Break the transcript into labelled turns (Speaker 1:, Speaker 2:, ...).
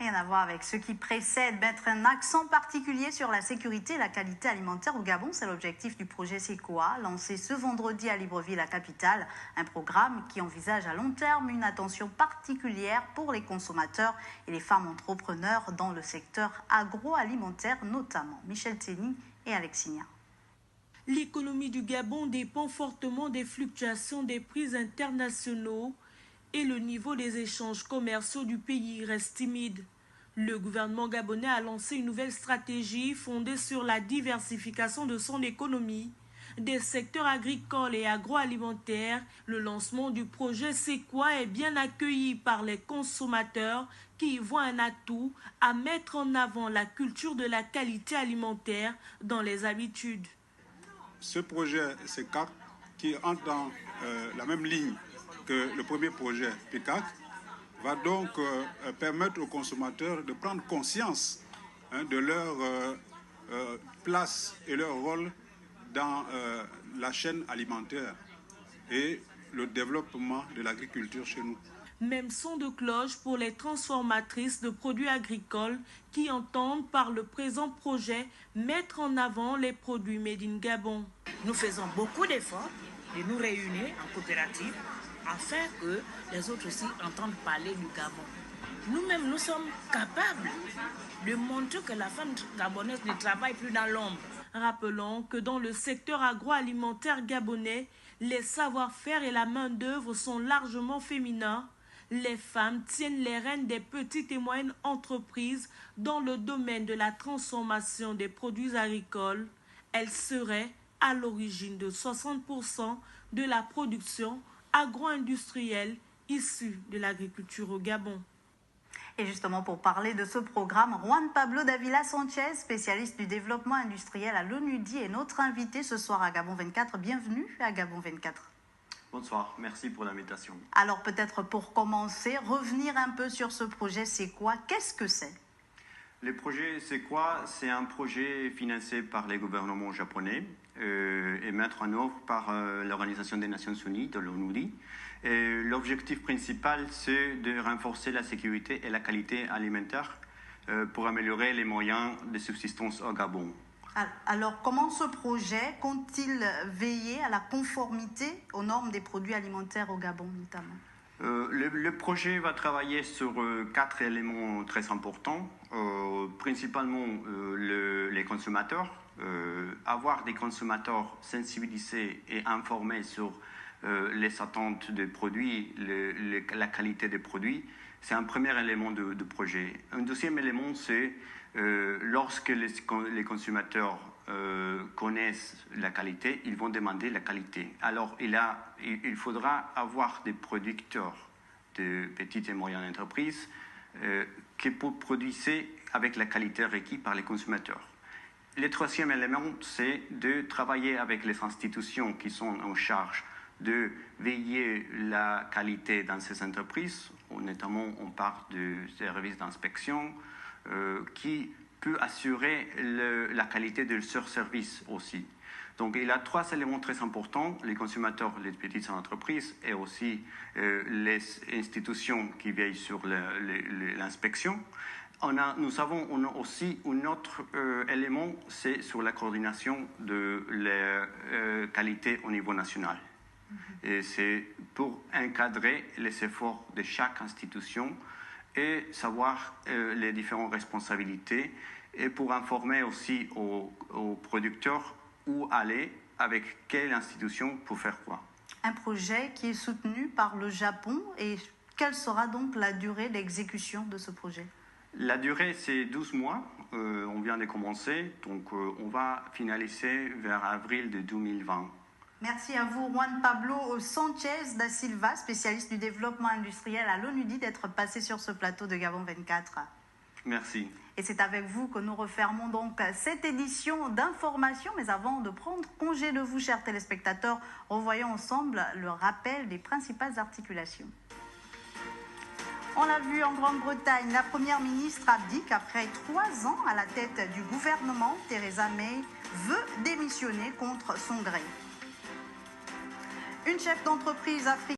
Speaker 1: Rien à voir avec ce qui précède, mettre un accent particulier sur la sécurité et la qualité alimentaire au Gabon. C'est l'objectif du projet SEQUA, lancé ce vendredi à Libreville, la capitale. Un programme qui envisage à long terme une attention particulière pour les consommateurs et les femmes entrepreneurs dans le secteur agroalimentaire notamment. Michel Tény et Alexinia.
Speaker 2: L'économie du Gabon dépend fortement des fluctuations des prix internationaux et le niveau des échanges commerciaux du pays reste timide. Le gouvernement gabonais a lancé une nouvelle stratégie fondée sur la diversification de son économie, des secteurs agricoles et agroalimentaires. Le lancement du projet SEQUA est bien accueilli par les consommateurs qui y voient un atout à mettre en avant la culture de la qualité alimentaire dans les habitudes.
Speaker 3: Ce projet SEQUA, qui entre dans la même ligne que le premier projet PICAC, va donc permettre aux consommateurs de prendre conscience de leur place et leur rôle dans la chaîne alimentaire et le développement de l'agriculture chez nous.
Speaker 2: Même son de cloche pour les transformatrices de produits agricoles qui entendent par le présent projet mettre en avant les produits made in Gabon.
Speaker 4: Nous faisons beaucoup d'efforts de nous réunir en coopérative afin que les autres aussi entendent parler du Gabon. Nous-mêmes, nous sommes capables de montrer que la femme gabonaise ne travaille plus dans l'ombre.
Speaker 2: Rappelons que dans le secteur agroalimentaire gabonais, les savoir-faire et la main-d'œuvre sont largement féminins. Les femmes tiennent les rênes des petites et moyennes entreprises dans le domaine de la transformation des produits agricoles. Elles seraient à l'origine de 60% de la production agro-industrielle issue de l'agriculture au Gabon.
Speaker 1: Et justement, pour parler de ce programme, Juan Pablo Davila Sanchez, spécialiste du développement industriel à l'ONUDI, est notre invité ce soir à Gabon 24. Bienvenue à Gabon 24.
Speaker 5: Bonsoir, merci pour l'invitation.
Speaker 1: Alors peut-être pour commencer, revenir un peu sur ce projet SEQUA. Qu'est-ce que c'est ?
Speaker 5: Le projet SEQUA, c'est un projet financé par les gouvernements japonais et mis en œuvre par l'Organisation des Nations Unies, de l'ONUDI. L'objectif principal, c'est de renforcer la sécurité et la qualité alimentaire pour améliorer les moyens de subsistance au Gabon.
Speaker 1: Alors, comment ce projet compte-t-il veiller à la conformité aux normes des produits alimentaires au Gabon, notamment ?
Speaker 5: Le projet va travailler sur 4 éléments très importants, principalement les consommateurs, avoir des consommateurs sensibilisés et informés sur les attentes des produits, la qualité des produits. C'est un premier élément du projet. Un deuxième élément, c'est lorsque les consommateurs connaissent la qualité, ils vont demander la qualité. Alors, il faudra avoir des producteurs de petites et moyennes entreprises qui produisent avec la qualité requise par les consommateurs. Le troisième élément, c'est de travailler avec les institutions qui sont en charge de veiller la qualité dans ces entreprises. Notamment, on parle du service d'inspection qui peut assurer la qualité de leur service aussi. Donc, il y a 3 éléments très importants, les consommateurs, les petites entreprises et aussi les institutions qui veillent sur l'inspection. Nous avons aussi un autre élément, c'est sur la coordination de la qualité au niveau national. Et c'est pour encadrer les efforts de chaque institution et savoir les différentes responsabilités et pour informer aussi aux producteurs où aller, avec quelle institution pour faire quoi.
Speaker 1: Un projet qui est soutenu par le Japon et quelle sera donc la durée d'exécution de ce projet ?
Speaker 5: La durée, c'est 12 mois. On vient de commencer, donc on va finaliser vers avril de 2020.
Speaker 1: Merci à vous, Juan Pablo Sanchez da Silva, spécialiste du développement industriel à l'ONUDI, d'être passé sur ce plateau de Gabon 24.
Speaker 5: Merci.
Speaker 1: Et c'est avec vous que nous refermons donc cette édition d'information. Mais avant de prendre congé de vous, chers téléspectateurs, revoyons ensemble le rappel des principales articulations. On l'a vu en Grande-Bretagne, la première ministre abdique après 3 ans à la tête du gouvernement. Theresa May veut démissionner contre son gré. Une chef d'entreprise africaine